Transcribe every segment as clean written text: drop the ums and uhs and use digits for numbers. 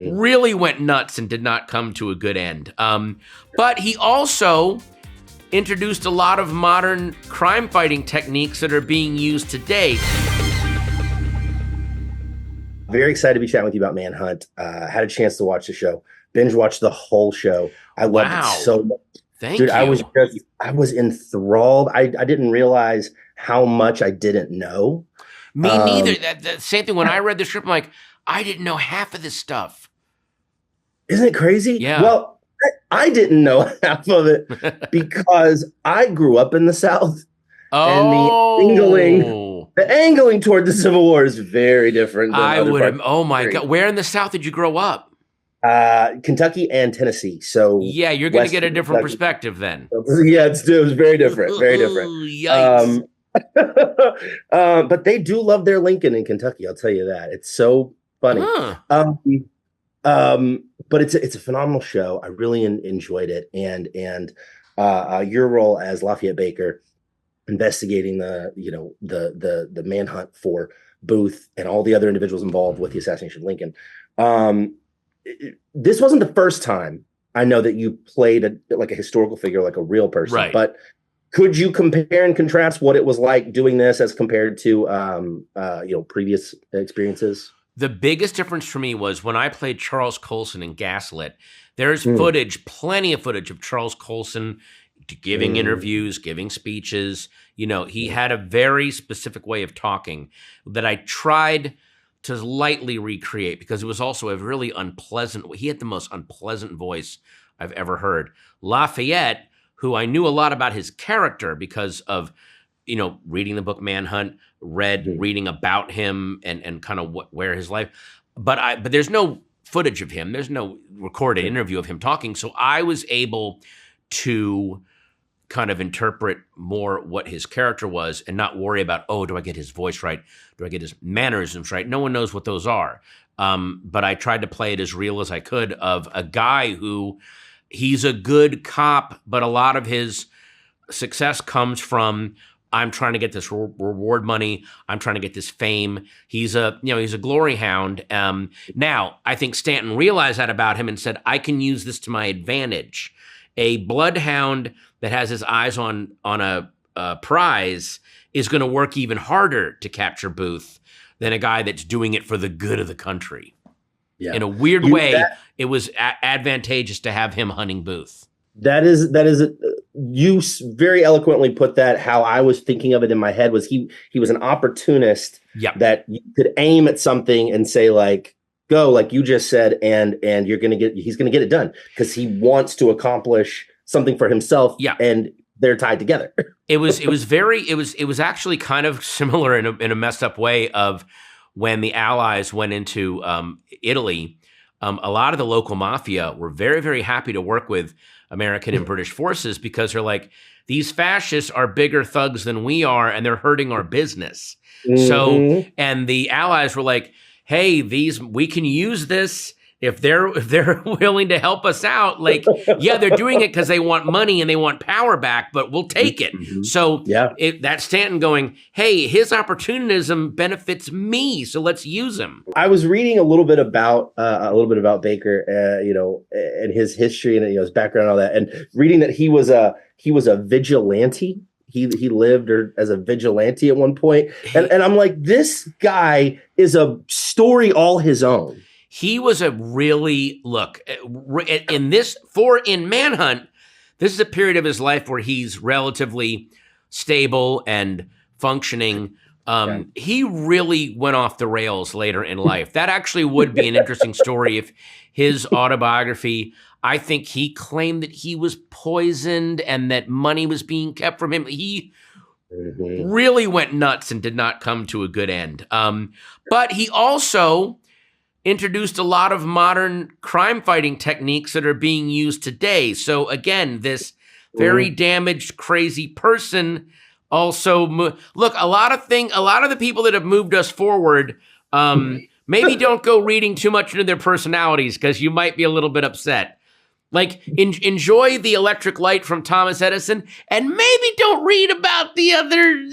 really went nuts and did not come to a good end. But he also introduced a lot of modern crime-fighting techniques that are being used today. Very excited to be chatting with you about Manhunt. Had a chance to watch the show. Binge watched the whole show. I loved it so much. Thank you. I was enthralled. I didn't realize how much I didn't know. Me neither. That same thing. When I read the script, I'm like, I didn't know half of this stuff. Isn't it crazy? Yeah. Well, I didn't know half of it because I grew up in the South. Oh. And the angling toward the Civil War is very different. Oh my God. Where in the South did you grow up? Kentucky and Tennessee. So yeah, you're going to get a different perspective then. Yeah, it was very different. Very different. Yikes. But they do love their Lincoln in Kentucky. I'll tell you that. It's so funny. Huh. But it's a phenomenal show. I really enjoyed it. And your role as Lafayette Baker, investigating the manhunt for Booth and all the other individuals involved with the assassination of Lincoln. This wasn't the first time I know that you played a historical figure, like a real person. Right. But could you compare and contrast what it was like doing this as compared to previous experiences? The biggest difference for me was when I played Charles Colson in Gaslit. There's footage, plenty of footage of Charles Colson giving interviews, giving speeches. He had a very specific way of talking that I tried to lightly recreate because it was also a really unpleasant. He had the most unpleasant voice I've ever heard. Lafayette, who I knew a lot about his character because of, reading the book Manhunt, reading about him and kind of where his life. But there's no footage of him. There's no recorded interview of him talking. So I was able to kind of interpret more what his character was and not worry about, do I get his voice right? Do I get his mannerisms right? No one knows what those are. But I tried to play it as real as I could of a guy who he's a good cop, but a lot of his success comes from, I'm trying to get this reward money. I'm trying to get this fame. He's a glory hound. Now, I think Stanton realized that about him and said, I can use this to my advantage. A bloodhound that has his eyes on a prize is going to work even harder to capture Booth than a guy that's doing it for the good of the country. Yeah. In a weird way, it was advantageous to have him hunting Booth. That is you very eloquently put that. How I was thinking of it in my head was he was an opportunist that you could aim at something and say like, go, like you just said, and he's going to get it done because he wants to accomplish something for himself. Yeah. And they're tied together. It was actually kind of similar in a messed up way of when the Allies went into Italy. A lot of the local mafia were very, very happy to work with American and British forces because they're like, these fascists are bigger thugs than we are, and they're hurting our business. So, and the Allies were like, hey, we can use this if they're willing to help us out. Like, yeah, they're doing it because they want money and they want power back, but we'll take it. So that's Stanton going, hey, his opportunism benefits me, so let's use him. I was reading a little bit about Baker, and his history and his background and all that, and reading that he was a vigilante. He lived as a vigilante at one point. And I'm like, this guy is a story all his own. He was a really, in Manhunt, this is a period of his life where he's relatively stable and functioning. He really went off the rails later in life. That actually would be an interesting story if his autobiography, I think he claimed that he was poisoned and that money was being kept from him. He really went nuts and did not come to a good end. But he also introduced a lot of modern crime-fighting techniques that are being used today. So again, this very damaged, crazy person also look. A lot of the people that have moved us forward, maybe don't go reading too much into their personalities because you might be a little bit upset. Like, enjoy the electric light from Thomas Edison, and maybe don't read about the other.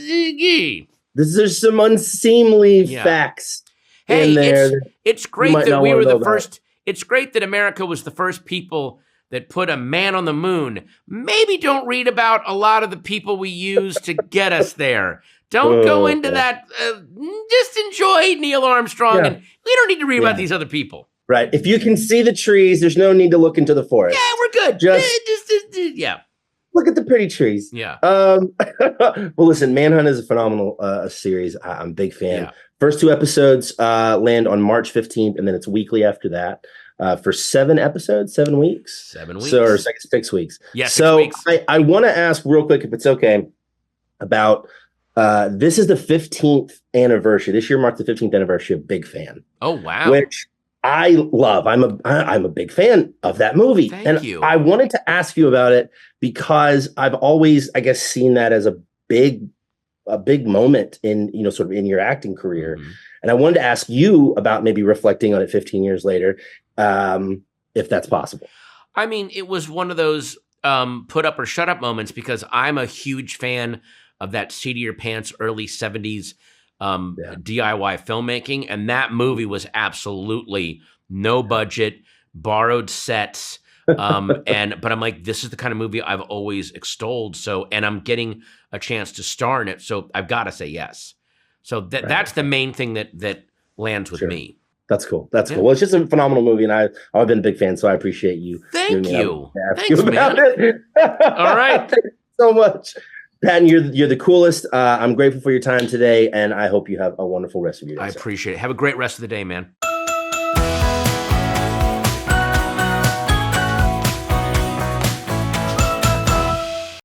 There's some unseemly facts. Hey, it's great that we were the first it's great that America was the first people that put a man on the moon. Maybe don't read about a lot of the people we use to get us there. Don't go into that. Just enjoy Neil Armstrong, and we don't need to read about these other people. Right. If you can see the trees, there's no need to look into the forest. Yeah, we're good. Just look at the pretty trees. Yeah. Well, listen, Manhunt is a phenomenal series. I'm a big fan. Yeah. First 2 episodes land on March 15th, and then it's weekly after that for 7 episodes, 7 weeks. 7 weeks. So, or 6 weeks. Yes. So I want to ask real quick, if it's okay, about this is the 15th anniversary. This year marks the 15th anniversary of Big Fan. Oh, wow. Which I love. I'm a big fan of that movie. Thank you. I wanted to ask you about it because I've always, I guess, seen that as a big moment in, sort of in your acting career. Mm-hmm. And I wanted to ask you about maybe reflecting on it 15 years later, if that's possible. I mean, it was one of those put up or shut up moments because I'm a huge fan of that seat of your pants early 70s DIY filmmaking. And that movie was absolutely no budget, borrowed sets. But I'm like, this is the kind of movie I've always extolled. So, and I'm getting a chance to star in it. So I've got to say yes. So that's the main thing that lands with me. That's cool. That's cool. Well, it's just a phenomenal movie, and I've been a big fan, so I appreciate you. Thank you. Thanks, man. All right. Thanks so much. Patton, you're the coolest. I'm grateful for your time today, and I hope you have a wonderful rest of your day. I appreciate it. Have a great rest of the day, man.